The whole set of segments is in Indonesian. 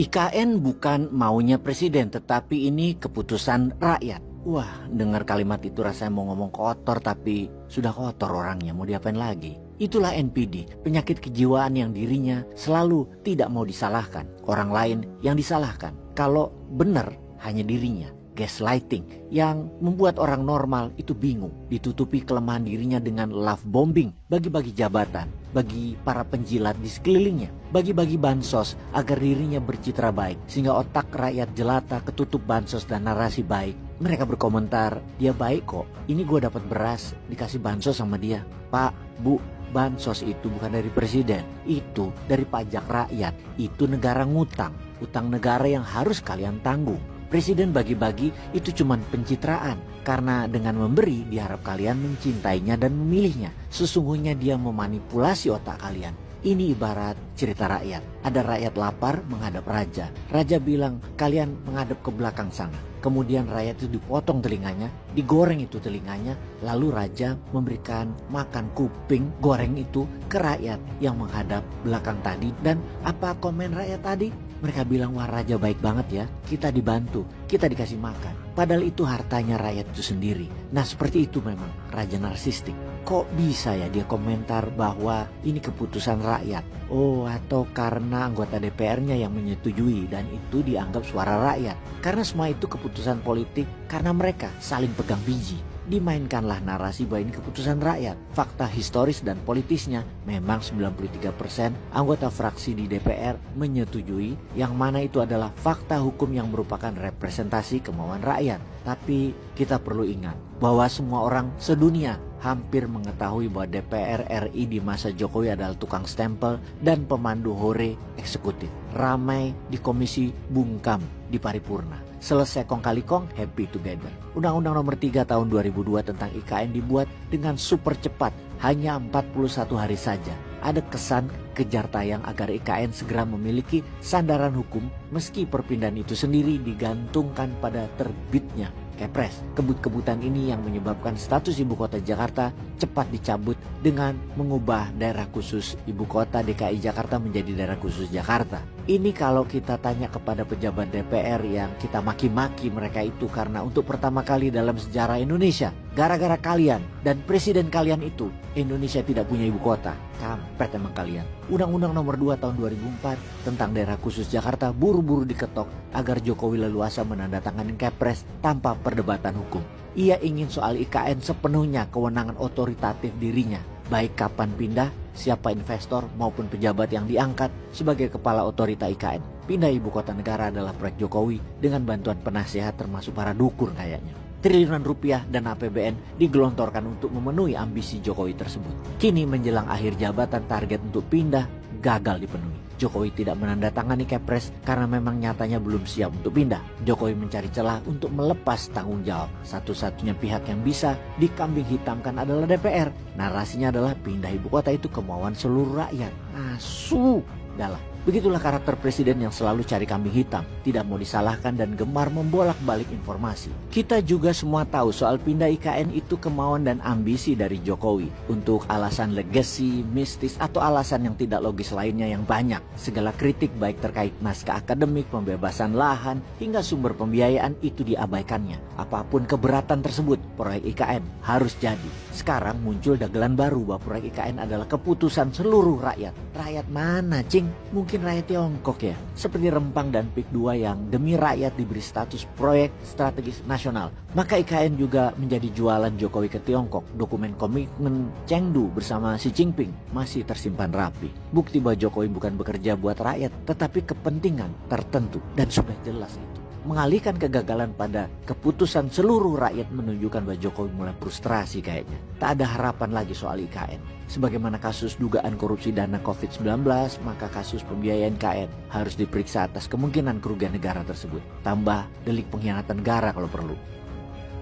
IKN bukan maunya presiden, tetapi ini keputusan rakyat. Wah, dengar kalimat itu rasanya mau ngomong kotor, tapi sudah kotor orangnya, mau diapain lagi? Itulah NPD, penyakit kejiwaan yang dirinya selalu tidak mau disalahkan. Orang lain yang disalahkan. Kalau benar, hanya dirinya. Gaslighting yang membuat orang normal itu bingung. Ditutupi kelemahan dirinya dengan love bombing, bagi-bagi jabatan, bagi para penjilat di sekelilingnya, bagi-bagi bansos agar dirinya bercitra baik, sehingga otak rakyat jelata ketutup bansos dan narasi baik. Mereka berkomentar, dia baik kok, ini gue dapat beras, dikasih bansos sama dia. Pak, Bu, bansos itu bukan dari presiden, itu dari pajak rakyat, itu negara ngutang, utang negara yang harus kalian tanggung. Presiden bagi-bagi itu cuma pencitraan, karena dengan memberi diharap kalian mencintainya dan memilihnya. Sesungguhnya dia memanipulasi otak kalian. Ini ibarat cerita rakyat. Ada rakyat lapar menghadap raja. Raja bilang, kalian menghadap ke belakang sana. Kemudian rakyat itu dipotong telinganya, digoreng itu telinganya, lalu raja memberikan makan kuping goreng itu ke rakyat yang menghadap belakang tadi. Dan apa komen rakyat tadi? Mereka bilang, wah raja baik banget ya, kita dibantu, kita dikasih makan. Padahal itu hartanya rakyat itu sendiri. Nah seperti itu memang raja narsistik. Kok bisa ya dia komentar bahwa ini keputusan rakyat? Oh, atau karena anggota DPR-nya yang menyetujui dan itu dianggap suara rakyat. Karena semua itu keputusan politik, karena mereka saling pegang biji. Dimainkanlah narasi bahwa ini keputusan rakyat. Fakta historis dan politisnya memang 93% anggota fraksi di DPR menyetujui, yang mana itu adalah fakta hukum yang merupakan representasi kemauan rakyat. Tapi kita perlu ingat bahwa semua orang sedunia hampir mengetahui bahwa DPR RI di masa Jokowi adalah tukang stempel dan pemandu hore eksekutif. Ramai di komisi bungkam di paripurna. Selesai kong kali kong, happy together. Undang-Undang nomor 3 tahun 2002 tentang IKN dibuat dengan super cepat, hanya 41 hari saja. Ada kesan kejar tayang agar IKN segera memiliki sandaran hukum, meski perpindahan itu sendiri digantungkan pada terbitnya Kepres. Kebut-kebutan ini yang menyebabkan status ibu kota Jakarta cepat dicabut dengan mengubah daerah khusus ibu kota DKI Jakarta menjadi daerah khusus Jakarta. Ini kalau kita tanya kepada pejabat DPR yang kita maki-maki mereka itu karena untuk pertama kali dalam sejarah Indonesia, gara-gara kalian dan presiden kalian itu, Indonesia tidak punya ibu kota. Kampret emang kalian. Undang-Undang nomor 2 tahun 2004 tentang daerah khusus Jakarta buru-buru diketok agar Jokowi leluasa menandatangani Kepres tanpa perdebatan hukum. Ia ingin soal IKN sepenuhnya kewenangan otoritatif dirinya, baik kapan pindah, siapa investor maupun pejabat yang diangkat sebagai kepala otorita IKN. Pindah ibu kota negara adalah proyek Jokowi dengan bantuan penasihat termasuk para dukun kayaknya. Triliunan rupiah dan APBN digelontorkan untuk memenuhi ambisi Jokowi tersebut. Kini menjelang akhir jabatan, target untuk pindah gagal dipenuhi. Jokowi tidak menandatangani Kepres karena memang nyatanya belum siap untuk pindah. Jokowi mencari celah untuk melepas tanggung jawab. Satu-satunya pihak yang bisa dikambing hitamkan adalah DPR. Narasinya adalah pindah ibu kota itu kemauan seluruh rakyat. Asu, dalam. Begitulah karakter presiden yang selalu cari kambing hitam, tidak mau disalahkan dan gemar membolak-balik informasi. Kita juga semua tahu soal pindah IKN itu kemauan dan ambisi dari Jokowi untuk alasan legacy, mistis, atau alasan yang tidak logis lainnya yang banyak. Segala kritik baik terkait naskah akademik, pembebasan lahan, hingga sumber pembiayaan itu diabaikannya. Apapun keberatan tersebut, proyek IKN harus jadi. Sekarang muncul dagelan baru bahwa proyek IKN adalah keputusan seluruh rakyat. Rakyat mana, Cing? Mungkin rakyat Tiongkok ya, seperti Rempang dan PIK 2 yang demi rakyat diberi status proyek strategis nasional. Maka IKN juga menjadi jualan Jokowi ke Tiongkok. Dokumen komitmen Chengdu bersama Xi Jinping masih tersimpan rapi. Bukti bahwa Jokowi bukan bekerja buat rakyat, tetapi kepentingan tertentu, dan sudah jelas itu. Mengalihkan kegagalan pada keputusan seluruh rakyat menunjukkan bahwa Jokowi mulai frustrasi kayaknya. Tak ada harapan lagi soal IKN. Sebagaimana kasus dugaan korupsi dana COVID-19, maka kasus pembiayaan IKN harus diperiksa atas kemungkinan kerugian negara tersebut. Tambah delik pengkhianatan negara kalau perlu.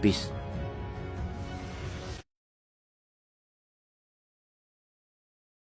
Peace.